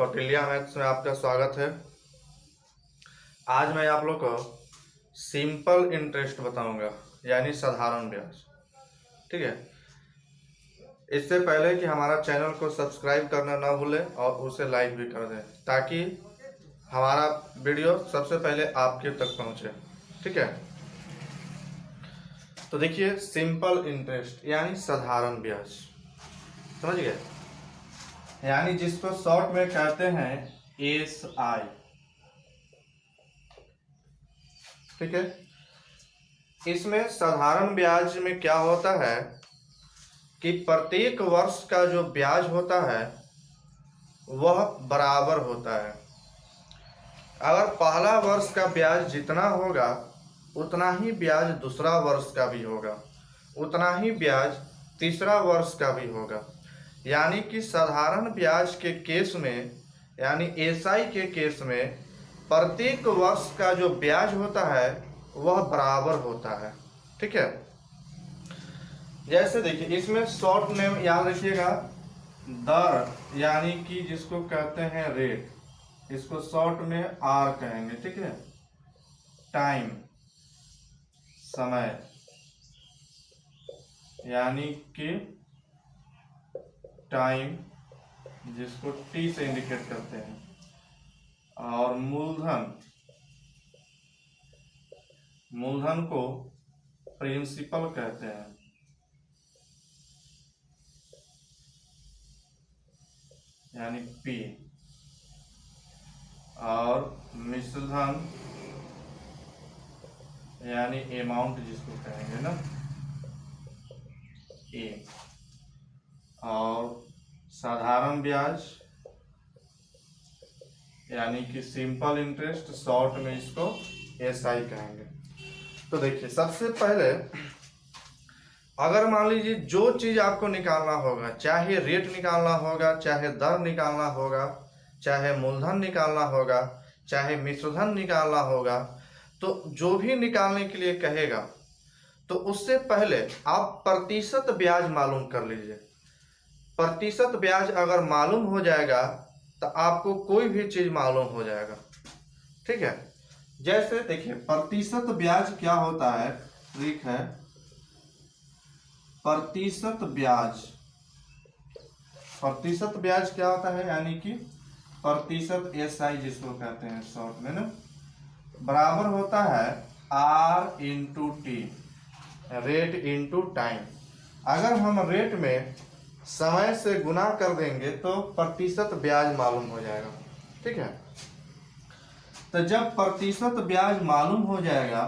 Kautilya maths में आपका स्वागत है। आज मैं आप लोग को सिंपल इंटरेस्ट बताऊंगा, यानी साधारण ब्याज। ठीक है। इससे पहले कि हमारा चैनल को सब्सक्राइब करना ना भूलें और उसे लाइक भी कर दें, ताकि हमारा वीडियो सबसे पहले आपके तक पहुंचे। ठीक है। तो देखिए, सिंपल इंटरेस्ट यानी साधारण ब्याज, समझ गए? यानी जिसको शॉर्ट में कहते हैं SI। ठीक है। इसमें साधारण ब्याज में क्या होता है कि प्रत्येक वर्ष का जो ब्याज होता है वह बराबर होता है। अगर पहला वर्ष का ब्याज जितना होगा उतना ही ब्याज दूसरा वर्ष का भी होगा, उतना ही ब्याज तीसरा वर्ष का भी होगा। यानी कि साधारण ब्याज के केस में, यानी SI के केस में, प्रत्येक वर्ष का जो ब्याज होता है वह बराबर होता है। ठीक है। जैसे देखिए, इसमें शॉर्ट नेम याद रखिएगा, दर, यानी कि जिसको कहते हैं रेट, इसको शॉर्ट में R कहेंगे। ठीक है। टाइम, समय, यानी कि टाइम जिसको T से इंडिकेट करते हैं, और मूलधन, मूलधन को प्रिंसिपल कहते हैं, यानी P, और मिश्रधन यानी अमाउंट जिसको कहेंगे ना, A। और साधारण ब्याज यानी कि सिंपल इंटरेस्ट, शॉर्ट में इसको SI कहेंगे। तो देखिए, सबसे पहले अगर मान लीजिए जो चीज आपको निकालना होगा, चाहे रेट निकालना होगा, चाहे दर निकालना होगा, चाहे मूलधन निकालना होगा, चाहे मिश्रधन निकालना होगा, तो जो भी निकालने के लिए कहेगा तो उससे पहले आप प्रतिशत ब्याज मालूम कर लीजिए। प्रतिशत ब्याज अगर मालूम हो जाएगा तो आपको कोई भी चीज मालूम हो जाएगा। ठीक है। जैसे देखिए, प्रतिशत ब्याज क्या होता है, ट्रिक है। प्रतिशत ब्याज, प्रतिशत ब्याज क्या होता है, यानी कि प्रतिशत SI जिसको कहते हैं शॉर्ट में ना, बराबर होता है R into T, rate into time. अगर हम रेट में समय से गुना कर देंगे तो प्रतिशत ब्याज मालूम हो जाएगा। ठीक है। तो जब प्रतिशत ब्याज मालूम हो जाएगा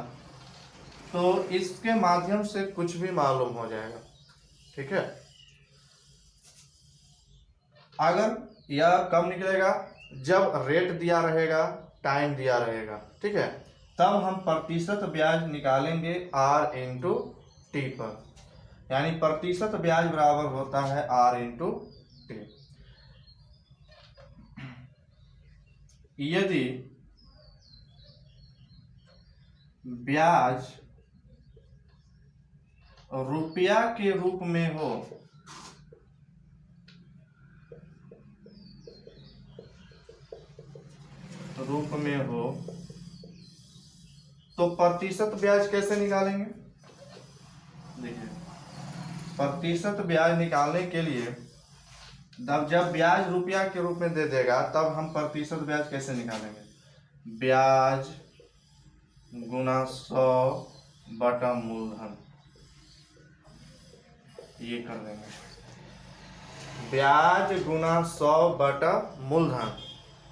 तो इसके माध्यम से कुछ भी मालूम हो जाएगा। ठीक है। अगर यह कब निकलेगा, जब रेट दिया रहेगा, टाइम दिया रहेगा। ठीक है। तब हम प्रतिशत ब्याज निकालेंगे R इंटू T पर, यानी प्रतिशत ब्याज बराबर होता है R इंटू T। यदि ब्याज रुपया के रूप में हो, तो प्रतिशत ब्याज कैसे निकालेंगे? देखिए, प्रतिशत ब्याज निकालने के लिए जब ब्याज रुपया के रूप में दे देगा तब हम प्रतिशत ब्याज कैसे निकालेंगे? ब्याज गुना 100 बटा मूलधन, ये कर देंगे। ब्याज गुना 100 बटा मूलधन,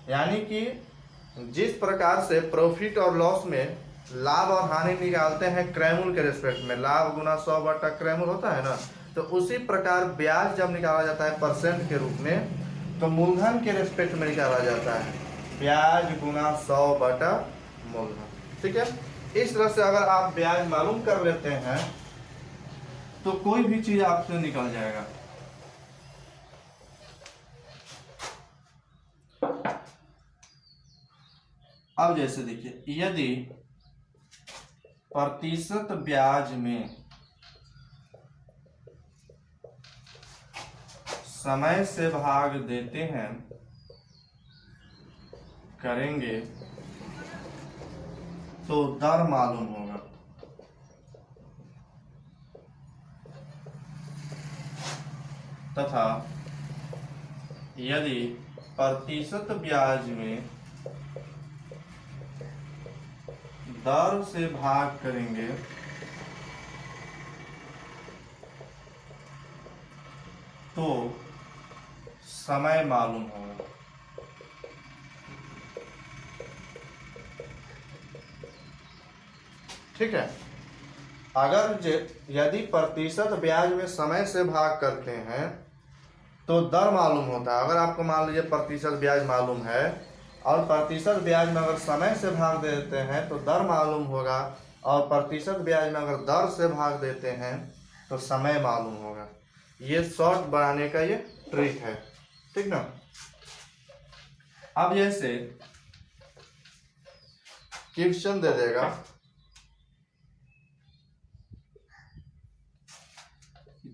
यानी कि जिस प्रकार से प्रॉफिट और लॉस में लाभ और हानि निकालते हैं क्रयमूल्य के रिस्पेक्ट में, लाभ गुना 100 बटा क्रयमूल्य होता है ना, तो उसी प्रकार ब्याज जब निकाला जाता है परसेंट के रूप में, तो मूलधन के रिस्पेक्ट में निकाला जाता है ब्याज गुना 100 बटा मूलधन। ठीक है। इस तरह से अगर आप ब्याज मालूम कर लेते हैं तो कोई भी चीज आपसे निकल जाएगा। अब जैसे देखिए, यदि प्रतिशत ब्याज में समय से भाग देते हैं करेंगे तो दर मालूम होगा। तथा यदि प्रतिशत ब्याज में दर से भाग करेंगे तो समय मालूम होगा। ठीक है, यदि प्रतिशत ब्याज में समय से भाग करते हैं तो दर मालूम होता है। अगर आपको मान लीजिए प्रतिशत ब्याज मालूम है और प्रतिशत ब्याज में अगर समय से भाग देते हैं तो दर मालूम होगा, और प्रतिशत ब्याज में अगर दर से भाग देते हैं तो समय मालूम होगा। ये शॉर्ट बनाने का ये ट्रिक है। ठीक ना। अब जैसे क्वेश्चन दे देगा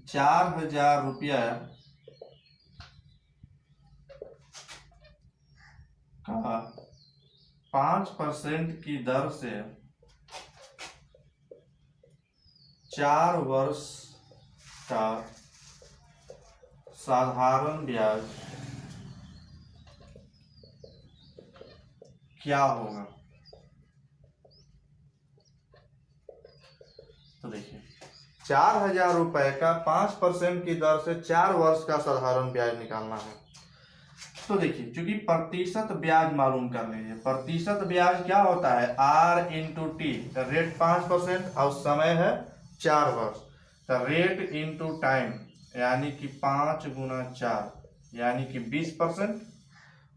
4,000 रुपया का 5% की दर से 4 वर्ष का साधारण ब्याज क्या होगा। तो देखिए 4,000 रुपए का 5% की दर से 4 वर्ष का साधारण ब्याज निकालना है। तो देखिए चूंकि प्रतिशत ब्याज मालूम कर लीजिए, प्रतिशत ब्याज क्या होता है R इंटू टी, रेट 5% और समय है 4 वर्ष, तो रेट इंटू टाइम यानी कि 5 गुना 4 यानी कि 20%।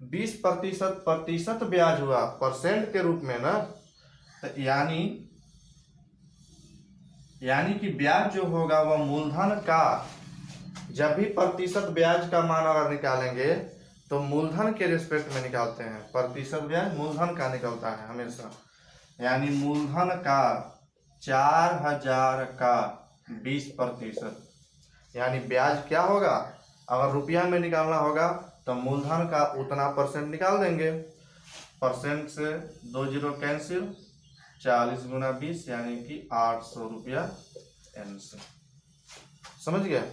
20% प्रतिशत ब्याज हुआ परसेंट के रूप में ना, तो यानी कि ब्याज जो होगा वह मूलधन का, जब भी प्रतिशत ब्याज का मान अगर निकालेंगे तो मूलधन के रिस्पेक्ट में निकालते हैं। प्रतिशत ब्याज मूलधन का निकलता है हमेशा, यानी मूलधन का 4,000 का 20%, यानी ब्याज क्या होगा, अगर रुपया में निकालना होगा तो मूलधन का उतना परसेंट निकाल देंगे। परसेंट से 2 जीरो कैंसिल, 40 गुना 20 यानी कि 800 रुपया आंसर। समझ गया।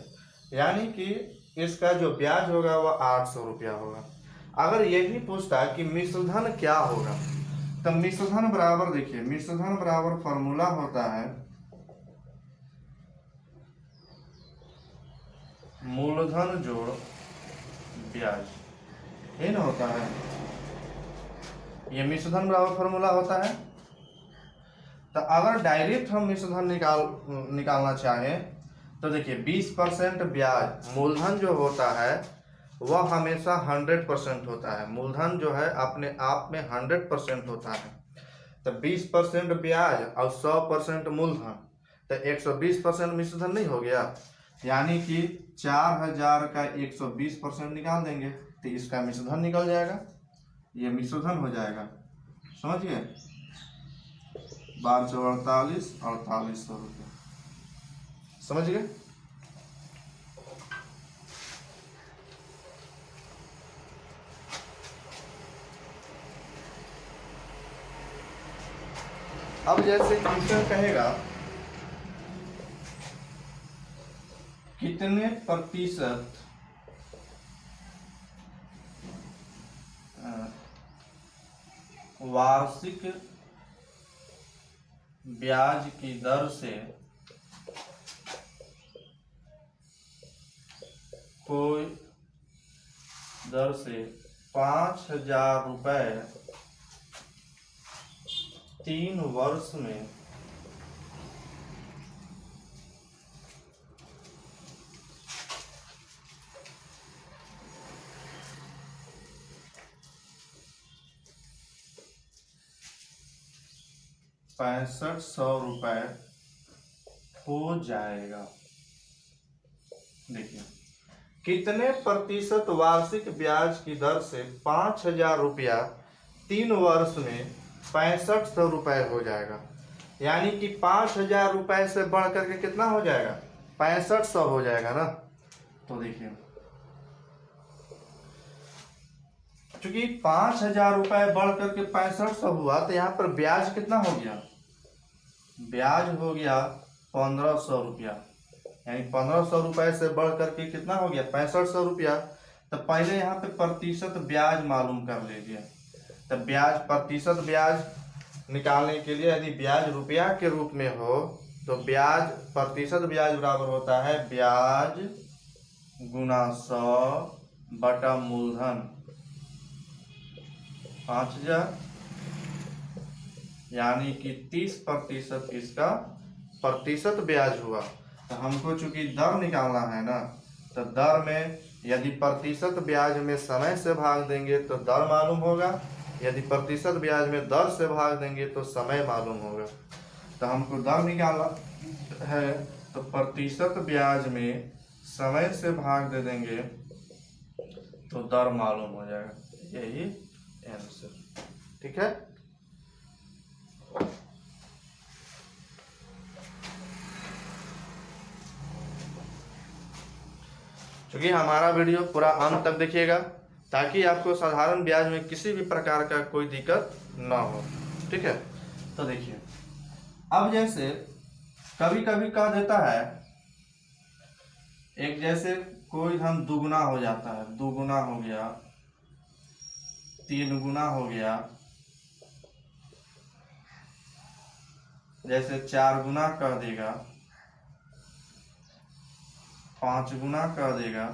यानी कि इसका जो ब्याज होगा वह 800 रुपया होगा। अगर यही पूछता कि मिश्रधन क्या होगा, तो मिश्रधन बराबर, देखिए मिश्रधन बराबर फॉर्मूला होता है मूलधन जोड़ ब्याज, ये ना होता है, ये मिश्रधन बराबर फॉर्मूला होता है। तो अगर डायरेक्ट हम मिश्रधन निकालना चाहें तो देखिए 20% ब्याज, मूलधन जो होता है वह हमेशा 100% होता है। मूलधन जो है अपने आप में 100% होता है। तो 20% ब्याज और 100% मूलधन, तो 120% मिश्रधन नहीं हो गया। यानी कि 4,000 का 120% निकाल देंगे तो इसका मिश्रधन निकल जाएगा, ये मिश्रधन हो जाएगा। समझ गए। 12 चौ 48, 4800 रुपये। समझ गए। अब जैसे क्वेश्चन कहेगा कितने प्रतिशत वार्षिक ब्याज की दर से कोई दर से 5,000 रुपए 3 वर्ष में ₹6500 हो जाएगा। देखिए कितने प्रतिशत वार्षिक ब्याज की दर से 5,000 रुपया 3 वर्ष में 6500 रुपये हो जाएगा। यानी कि 5,000 रुपये से बढ़ करके कितना हो जाएगा, 6500 हो जाएगा ना। तो देखिए चूंकि 5,000 रुपए बढ़ करके 6500 हुआ तो यहाँ पर ब्याज कितना हो गया, ब्याज हो गया 1500 रुपया, यानी 1500 रुपए से बढ़ करके कितना हो गया 6500 रुपया। तो पहले यहाँ पे प्रतिशत ब्याज मालूम कर लीजिए। तो ब्याज प्रतिशत ब्याज निकालने के लिए यदि ब्याज रुपया के रूप में हो तो ब्याज प्रतिशत ब्याज बराबर होता है ब्याज गुना 100 बटा मूलधन 5000, यानी कि 30% इसका प्रतिशत ब्याज हुआ। तो हमको चूंकि दर निकालना है ना, तो दर में यदि प्रतिशत ब्याज में समय से भाग देंगे तो दर मालूम होगा, यदि प्रतिशत ब्याज में दर से भाग देंगे तो समय मालूम होगा। तो हमको दर निकालना है तो प्रतिशत ब्याज में समय से भाग दे देंगे तो दर मालूम हो जाएगा, यही आंसर। ठीक है, क्योंकि हमारा वीडियो पूरा अंत तक देखिएगा ताकि आपको साधारण ब्याज में किसी भी प्रकार का कोई दिक्कत ना हो। ठीक है, तो देखिए अब जैसे कभी कभी कह देता है एक, जैसे कोई धन दुगुना हो जाता है, दुगुना हो गया, 3 गुना हो गया, जैसे 4 गुना कर देगा, 5 गुना कर देगा,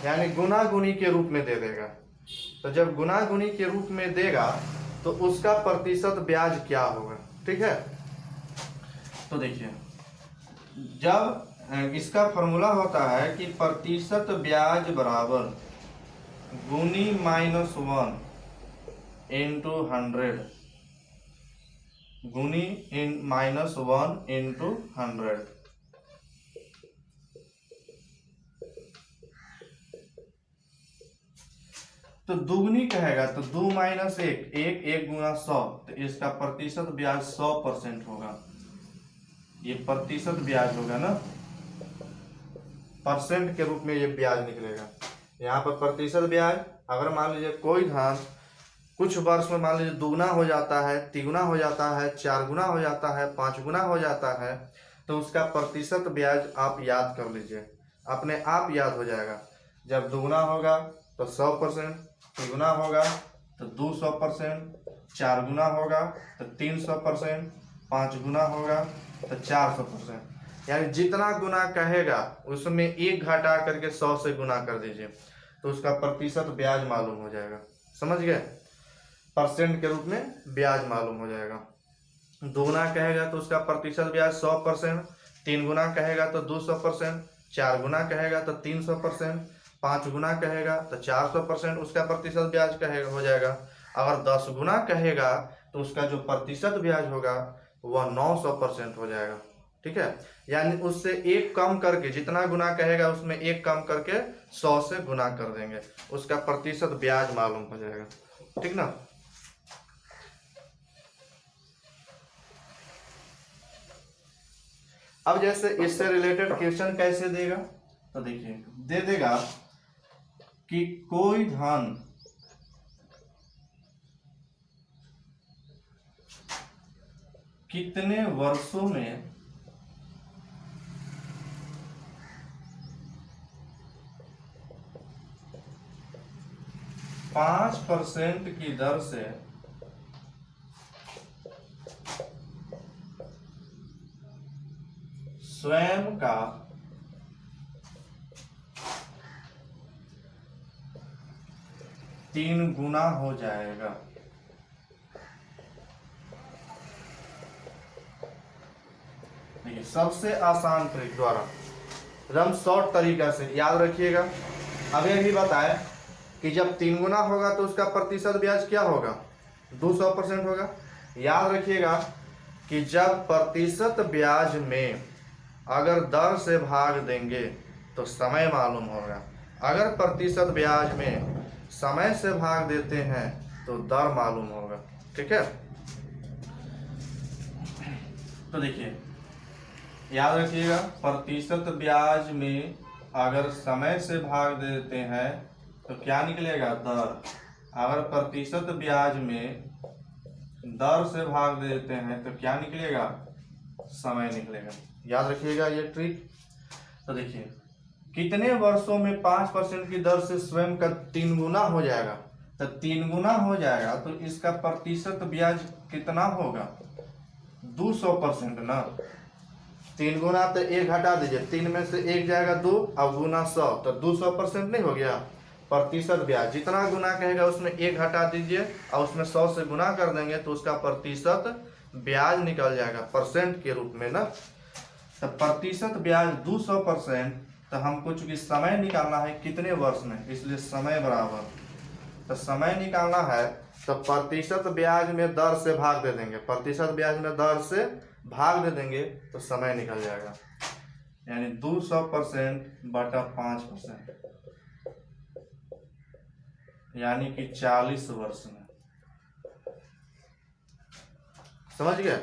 यानी गुना गुनी के रूप में दे देगा। तो जब गुना गुनी के रूप में देगा तो उसका प्रतिशत ब्याज क्या होगा। ठीक है, तो देखिए जब इसका फॉर्मूला होता है कि प्रतिशत ब्याज बराबर गुनी -1 इंटू 100, गुनी -1 इंटू 100। तो दुगनी कहेगा तो 2 - 1 1 गुना 100, तो इसका प्रतिशत ब्याज 100% होगा। ये प्रतिशत ब्याज होगा ना, परसेंट के रूप में ये ब्याज निकलेगा। यहाँ पर प्रतिशत ब्याज, अगर मान लीजिए कोई धन कुछ वर्ष में मान लीजिए दुगुना हो जाता है, तिगुना हो जाता है, 4 गुना हो जाता है, 5 गुना हो जाता है, तो उसका प्रतिशत ब्याज आप याद कर लीजिए, अपने आप याद हो जाएगा। जब दुगुना होगा तो 100%, तिगुना होगा तो 200%, 4 गुना होगा तो 300%, 5 गुना होगा तो 400%, यानी जितना गुना कहेगा उसमें 1 घटा करके 100 से गुना कर दीजिए तो उसका प्रतिशत ब्याज मालूम हो जाएगा। समझ गए, परसेंट के रूप में ब्याज मालूम हो जाएगा। 2 गुना कहेगा तो उसका प्रतिशत ब्याज 100%, 3 गुना कहेगा तो 200%, 4 गुना कहेगा तो 300%, 5 गुना कहेगा तो 400%, उसका प्रतिशत ब्याज कहेगा हो जाएगा। अगर 10 गुना कहेगा तो उसका जो प्रतिशत ब्याज होगा वह 900% हो जाएगा। ठीक है, यानी उससे 1 कम करके, जितना गुना कहेगा उसमें 1 कम करके 100 से गुना कर देंगे, उसका प्रतिशत ब्याज मालूम हो जाएगा। ठीक ना, अब जैसे इससे रिलेटेड क्वेश्चन कैसे देगा, तो देखिए दे देगा कि कोई धन कितने वर्षों में 5% की दर से स्वयं का तीन गुना हो जाएगा। देखिए सबसे आसान ट्रिक द्वारा एकदम शॉर्ट तरीका से याद रखिएगा। अभी अभी बताए कि जब 3 गुना होगा तो उसका प्रतिशत ब्याज क्या होगा, 200% होगा। याद रखिएगा कि जब प्रतिशत ब्याज में अगर दर से भाग देंगे तो समय मालूम होगा, अगर प्रतिशत ब्याज में समय से भाग देते हैं तो दर मालूम होगा। ठीक है, तो देखिए याद रखिएगा प्रतिशत ब्याज में अगर समय से भाग देते हैं तो क्या निकलेगा? दर। अगर प्रतिशत ब्याज में दर से भाग देते हैं तो क्या निकलेगा? समय निकलेगा। याद रखिएगा ये ट्रिक। तो देखिए, कितने वर्षों में 5% की दर से स्वयं का 3 गुना हो जाएगा? तो 3 गुना हो जाएगा तो इसका प्रतिशत ब्याज कितना होगा? 200% ना। 3 गुना तो 1 हटा दीजिए, 3 में से 1 जाएगा 2 और गुना 100 तो 200% नहीं हो गया? प्रतिशत ब्याज जितना गुना कहेगा उसमें 1 हटा दीजिए और उसमें 100 से गुना कर देंगे तो उसका प्रतिशत ब्याज निकल जाएगा परसेंट के रूप में ना। तो प्रतिशत ब्याज 200%। तो हमको चूंकि समय निकालना है कितने वर्ष में, इसलिए समय बराबर, तो समय निकालना है तो प्रतिशत ब्याज में दर से भाग दे देंगे, प्रतिशत ब्याज में दर से भाग दे देंगे तो समय निकल जाएगा। यानी 200% बटा 5%, यानी कि 40 वर्ष में। समझ गए?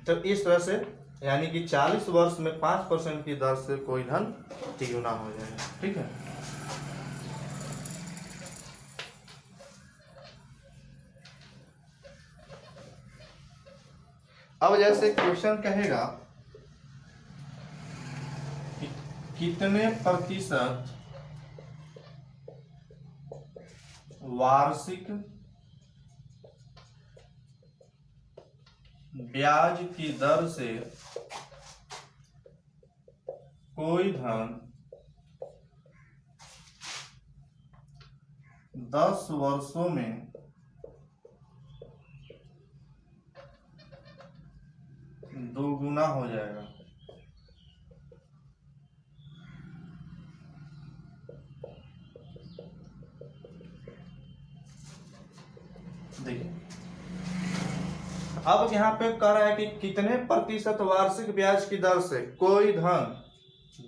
तो इस तरह से यानी कि 40 वर्ष में 5% की दर से कोई धन तिगुना हो जाएगा। ठीक है। अब जैसे क्वेश्चन कहेगा कि कितने प्रतिशत वार्षिक ब्याज की दर से कोई धन 10 वर्षों में दोगुना हो जाएगा। देखिए, अब यहाँ पे कह रहा है कि कितने प्रतिशत वार्षिक ब्याज की दर से कोई धन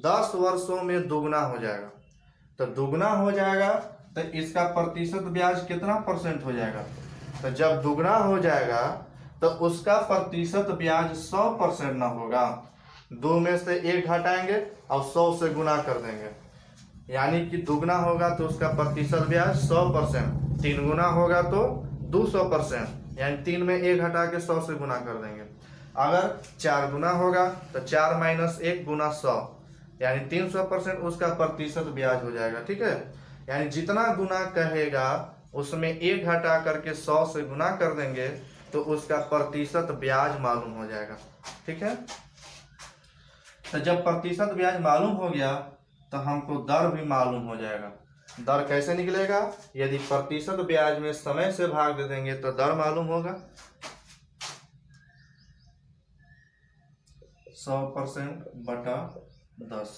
10 वर्षों में दोगुना हो जाएगा। तो दोगुना हो जाएगा तो इसका प्रतिशत ब्याज कितना परसेंट हो जाएगा? तो जब दोगुना हो जाएगा तो उसका प्रतिशत ब्याज 100% ना होगा। 2 में से 1 घटाएंगे और 100 से गुना कर देंगे, यानी कि दुगना होगा तो उसका प्रतिशत ब्याज 100%, 3 गुना होगा तो 200%, यानी 3 में 1 हटा के 100 से गुना कर देंगे। अगर 4 गुना होगा तो 4 माइनस 1 गुना 100, यानी 300% उसका प्रतिशत ब्याज हो जाएगा। ठीक है। यानी जितना गुना कहेगा उसमें 1 हटा करके 100 से गुना कर देंगे तो उसका प्रतिशत ब्याज मालूम हो जाएगा। ठीक है। तो जब प्रतिशत ब्याज मालूम हो गया तो हमको दर भी मालूम हो जाएगा। दर कैसे निकलेगा? यदि प्रतिशत ब्याज में समय से भाग दे देंगे तो दर मालूम होगा। 100% बटा 10,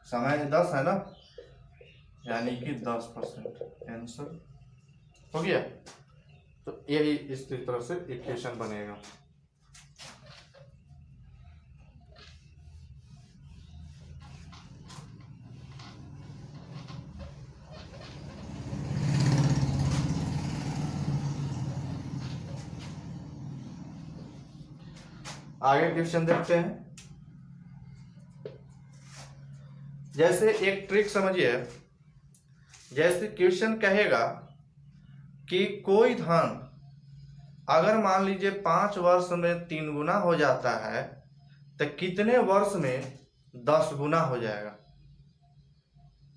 समय 10 है ना, यानी कि 10%। आंसर हो गया। तो यही इस तरह से इक्वेशन बनेगा। आगे क्वेश्चन देखते हैं। जैसे एक ट्रिक समझिए, जैसे क्वेश्चन कहेगा कि कोई धन अगर मान लीजिए 5 वर्ष में 3 गुना हो जाता है तो कितने वर्ष में 10 गुना हो जाएगा,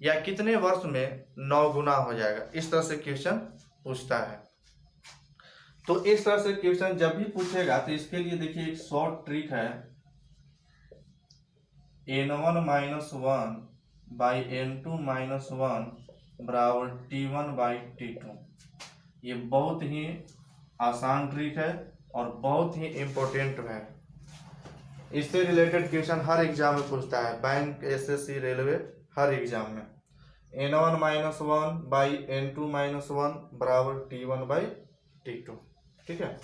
या कितने वर्ष में 9 गुना हो जाएगा। इस तरह से क्वेश्चन पूछता है। तो इस तरह से क्वेश्चन जब भी पूछेगा तो इसके लिए देखिए एक शॉर्ट ट्रिक है, n1 minus 1 by n2 minus 1 बराबर t1 बाई t2। ये बहुत ही आसान ट्रिक है और बहुत ही इम्पोर्टेंट है। इससे रिलेटेड क्वेश्चन हर एग्जाम में पूछता है, बैंक, एसएससी, रेलवे, हर एग्जाम में। n1 minus 1 by n2 minus 1 बराबर t1 बाई t2। ठीक है।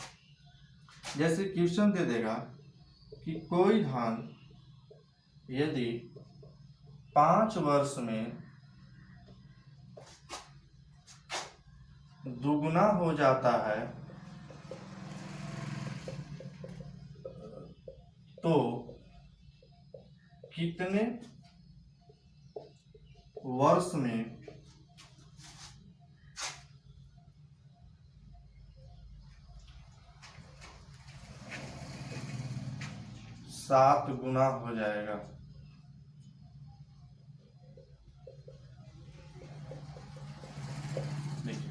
जैसे क्वेश्चन दे देगा कि कोई धन यदि 5 वर्ष में दुगुना हो जाता है तो कितने वर्ष में 7 गुना हो जाएगा। देखिए,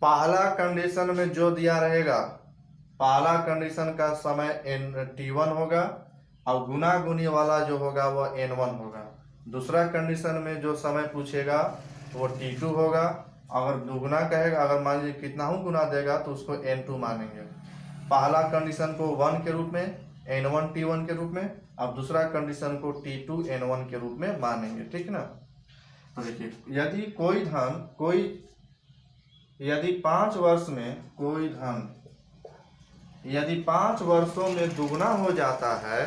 पहला कंडीशन में जो दिया रहेगा, पहला कंडीशन का समय T1 होगा और गुना गुनी वाला जो होगा वो N1 होगा। दूसरा कंडीशन में जो समय पूछेगा वो T2 होगा। अगर दुगुना कहेगा, अगर मान लीजिए कितना हूँ गुना देगा तो उसको N2 मानेंगे। पहला कंडीशन को 1 के रूप में, N1 T1 के रूप में, अब दूसरा कंडीशन को T2 N1 के रूप में मानेंगे। ठीक ना। तो देखिए, यदि 5 वर्ष में कोई धन यदि 5 वर्षों में दुगुना हो जाता है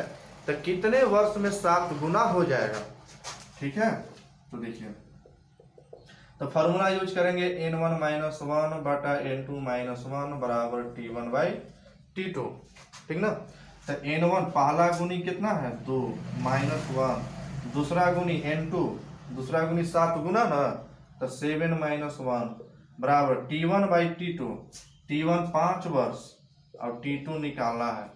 तो कितने वर्ष में 7 गुना हो जाएगा। ठीक है, तो देखिए, तो फॉर्मूला यूज करेंगे N1 - 1 बटा N2 - 1 बराबर T1 बाई T2। ठीक ना। तो N1 पहला गुनी कितना है 2 -1, दूसरा गुनी N2, दूसरा गुनी 7 गुना ना, तो 7 - 1 बराबर T1 बाई T2। T1 5 वर्ष और T2 निकालना है।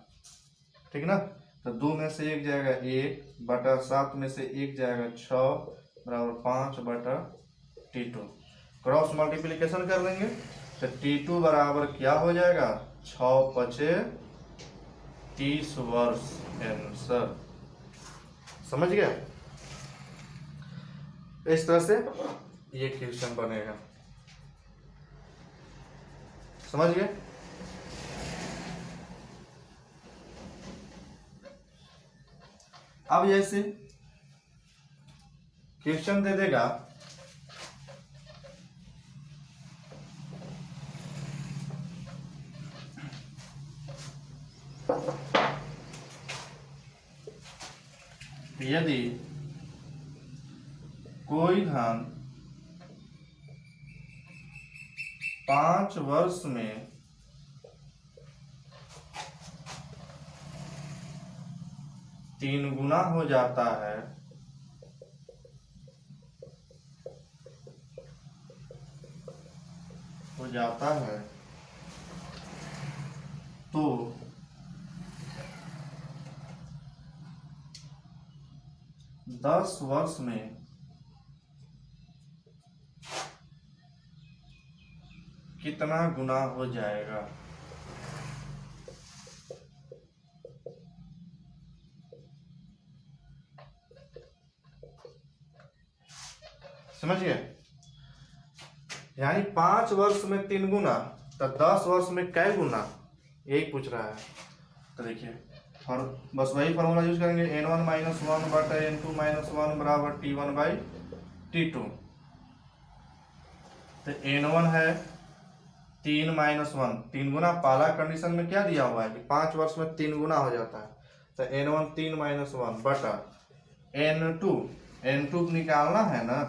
ठीक ना। तो 2 में से 1 जाएगा 1 बटा 7 में से 1 जाएगा 6 बराबर 5 बटा T2। क्रॉस मल्टीप्लिकेशन कर देंगे तो T2 बराबर क्या हो जाएगा 6 × 5 = 30 वर्ष। आंसर समझ गया। इस तरह से ये क्वेश्चन बनेगा। समझ गए। अब जैसे क्वेश्चन दे देगा यदि कोई धन 5 वर्ष में 3 गुना हो जाता है तो 10 वर्ष में कितना गुना हो जाएगा। समझ गए। यानी 5 वर्ष में 3 गुना, तो 10 वर्ष में कै गुना, यही पूछ रहा है। तो देखिए, और बस वही फॉर्मूला यूज करेंगे N1 - 1 बटा N2 - 1 बराबर T1 बाई T2। तो N1 है 3 - 1, 3 गुना। पहला कंडीशन में क्या दिया हुआ है कि 5 वर्ष में 3 गुना हो जाता है। तो N1 3 - 1 बटा N2 निकालना है ना,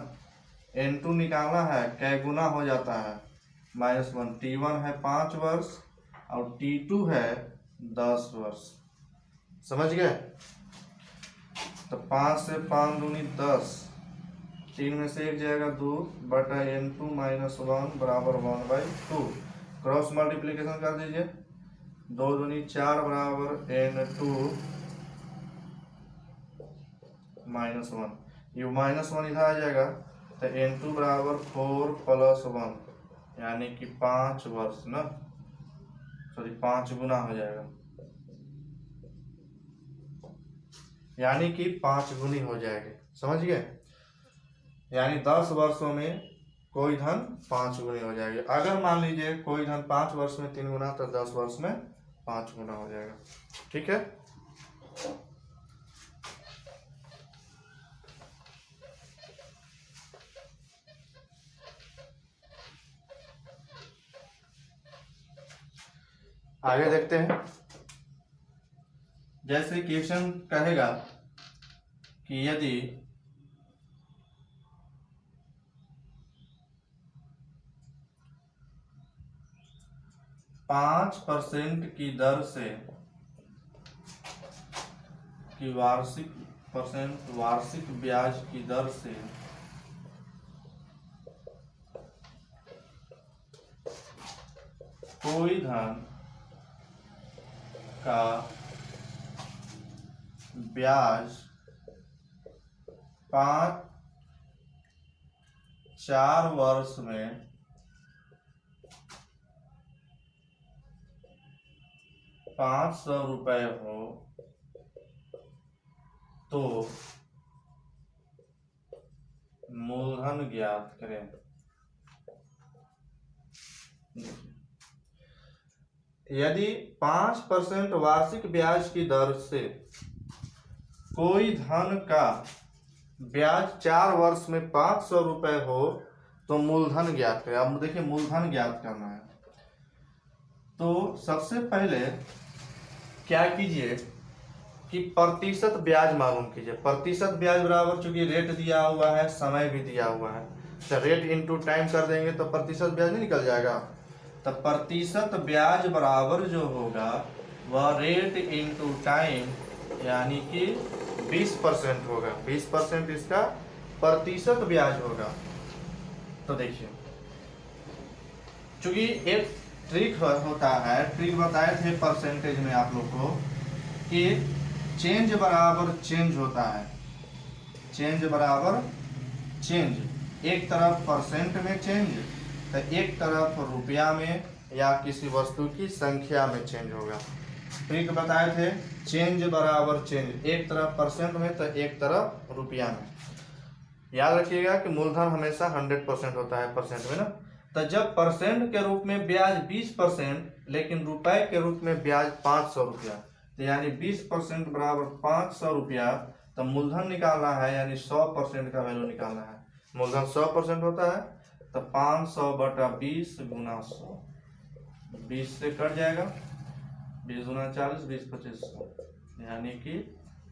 N2 निकालना है, कै गुना हो जाता है -1। T1 है 5 वर्ष और T2 है 10 वर्ष। समझ गए। तो 5 से 5 दूनी 10, 3 में से 1 जाएगा 2 बटा N2 - 1 बराबर 1/2। क्रॉस मल्टीप्लिकेशन कर दीजिए, 2 दूनी 4 बराबर N2 - 1। ये -1 इधर आ जाएगा तो N2 बराबर 4 + 1 यानी कि 5 वर्ष ना, सॉरी 5 गुना हो जाएगा, यानी कि 5 गुनी हो जाएगी। समझ गए। यानी 10 वर्षों में कोई धन 5 गुनी हो जाएगी। अगर मान लीजिए कोई धन 5 वर्ष में 3 गुना, तो 10 वर्ष में 5 गुना हो जाएगा। ठीक है। आगे देखते हैं। जैसे क्वेश्चन कहेगा कि यदि 5% की दर से की वार्षिक 5% वार्षिक ब्याज की दर से कोई धन का ब्याज 4 वर्ष में 500 रुपये हो तो मूलधन ज्ञात करें। यदि 5% वार्षिक ब्याज की दर से कोई धन का ब्याज 4 वर्ष में 500 रुपये हो तो मूलधन ज्ञात करें। अब देखिए मूलधन ज्ञात करना है तो सबसे पहले क्या कीजिए कि प्रतिशत ब्याज मालूम कीजिए। प्रतिशत ब्याज बराबर, चूंकि रेट दिया हुआ है, समय भी दिया हुआ है, तो रेट इनटू टाइम कर देंगे तो प्रतिशत ब्याज नहीं निकल जाएगा। तो प्रतिशत ब्याज बराबर जो होगा वह रेट इनटू टाइम यानी कि 20% होगा। 20% इसका प्रतिशत ब्याज होगा। तो देखिए चूंकि एक ट्रिक होता है, ट्रिक बताए थे परसेंटेज में आप लोग को कि चेंज बराबर चेंज होता है। चेंज बराबर चेंज, एक तरफ परसेंट में चेंज तो एक तरफ रुपया में या किसी वस्तु की संख्या में चेंज होगा। ट्रिक बताए थे चेंज बराबर चेंज, एक तरफ परसेंट में तो एक तरफ रुपया में। याद रखिएगा कि मूलधन हमेशा 100% होता है परसेंट में ना। तो जब परसेंट के रूप में ब्याज 20% लेकिन रुपए के रूप में ब्याज 500 रुपया, तो यानी 20% बराबर 500 रुपया, तो मूलधन निकालना है यानी 100% का वैल्यू निकालना है। मूलधन 100% होता है तो 500 बटा 20 गुना 100, 20 से कट जाएगा, 20 गुना 40, 20 25 100, यानी कि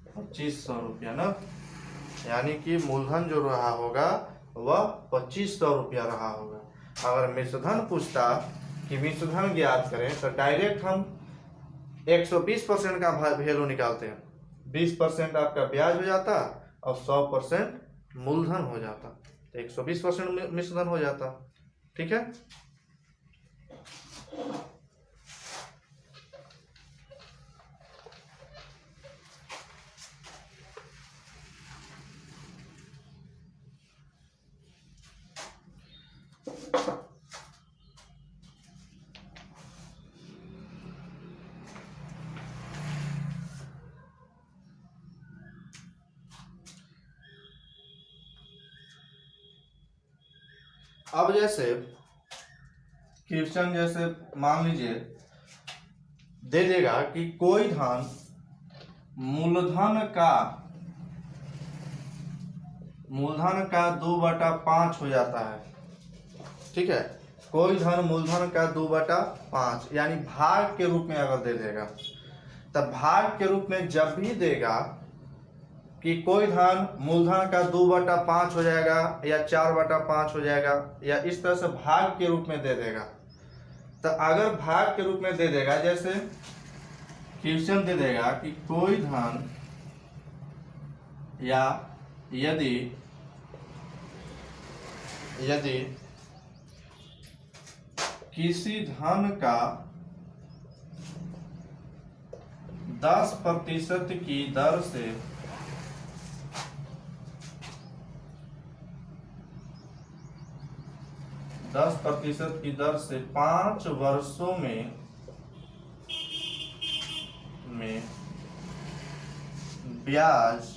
2500 रुपया ना। यानी कि मूलधन जो रहा होगा वह 2500 रुपया रहा होगा। अगर मिश्रधन पूछता कि मिश्रधन ज्ञात करें तो डायरेक्ट हम 120% का वैल्यू निकालते हैं। 20% आपका ब्याज हो जाता और 100% मूलधन हो जाता, तो 120% मिश्रधन हो जाता। ठीक है। अब जैसे क्वेश्चन जैसे मान लीजिए दे देगा कि कोई धन मूलधन का 2/5 हो जाता है। ठीक है, कोई धन मूलधन का 2/5 यानी भाग के रूप में अगर दे देगा, तब भाग के रूप में जब भी देगा कि कोई धन मूलधन का 2/5 हो जाएगा या 4/5 हो जाएगा या इस तरह से भाग के रूप में दे देगा, तो अगर भाग के रूप में दे देगा, जैसे क्वेश्चन दे देगा कि कोई धन या यदि किसी धन का 10% की दर से 10% की दर से 5 वर्षों में ब्याज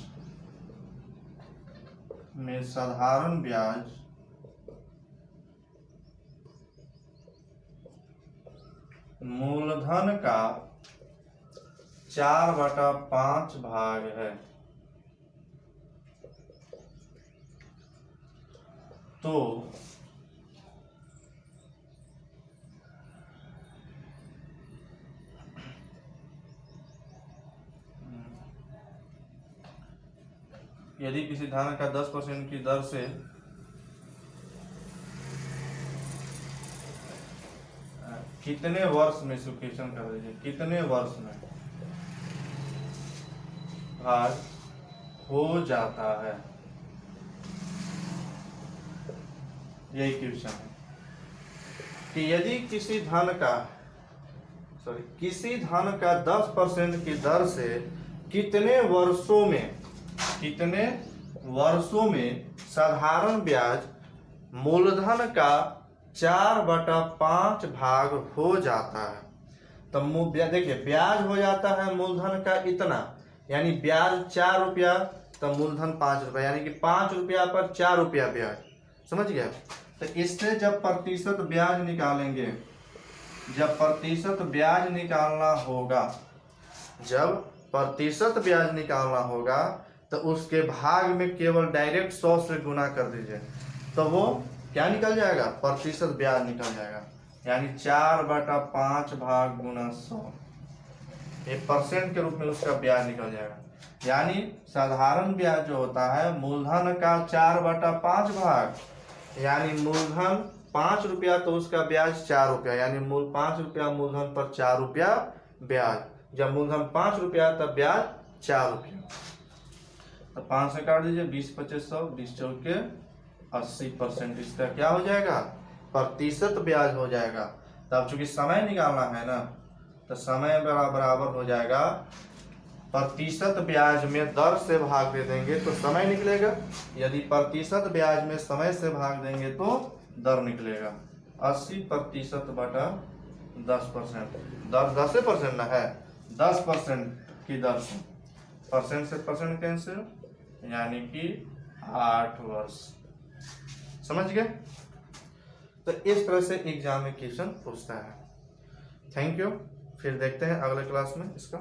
में साधारण ब्याज मूलधन का 4/5 भाग है, तो यदि किसी धन का 10% की दर से कितने वर्ष में, क्वेश्चन कर दीजिए, कितने वर्ष में भाग हो जाता है। यही क्वेश्चन है कि यदि किसी धन का 10% की दर से कितने वर्षों में साधारण ब्याज मूलधन का 4/5 भाग हो जाता है। तो देखिए ब्याज हो जाता है मूलधन का इतना, यानी ब्याज 4 रुपया तो मूलधन 5 रुपया, यानी कि 5 रुपया पर 4 रुपया ब्याज। समझ गया? तो इससे जब प्रतिशत ब्याज निकालेंगे, जब प्रतिशत ब्याज निकालना होगा तो उसके भाग में केवल डायरेक्ट 100 से गुना कर दीजिए, तो वो क्या निकल जाएगा? प्रतिशत ब्याज निकल जाएगा, यानी 4/5 भाग गुना 100, ये परसेंट के रूप में उसका ब्याज निकल जाएगा। यानी साधारण ब्याज जो होता है मूलधन का 4/5 भाग, यानी मूलधन 5 रुपया तो उसका ब्याज 4 रुपया, यानी 5 रुपया मूलधन पर 4 रुपया ब्याज। जब मूलधन 5 रुपया तब ब्याज 4 रुपया। तो 5 से काट दीजिए, 20×25 100, 20×4 80%। इसका क्या हो जाएगा? प्रतिशत ब्याज हो जाएगा। तब चूंकि समय निकालना है ना, तो समय बराबर हो जाएगा प्रतिशत ब्याज में दर से भाग दे देंगे तो समय निकलेगा, यदि प्रतिशत ब्याज में समय से भाग देंगे तो दर निकलेगा। 80% बटा 10%, दर 10% ना है, 10% की दर से, परसेंट से परसेंट कैंसिल, यानी कि 8 वर्ष। समझ गए? तो इस तरह से एग्जाम में क्वेश्चन पूछता है। थैंक यू, फिर देखते हैं अगले क्लास में इसका।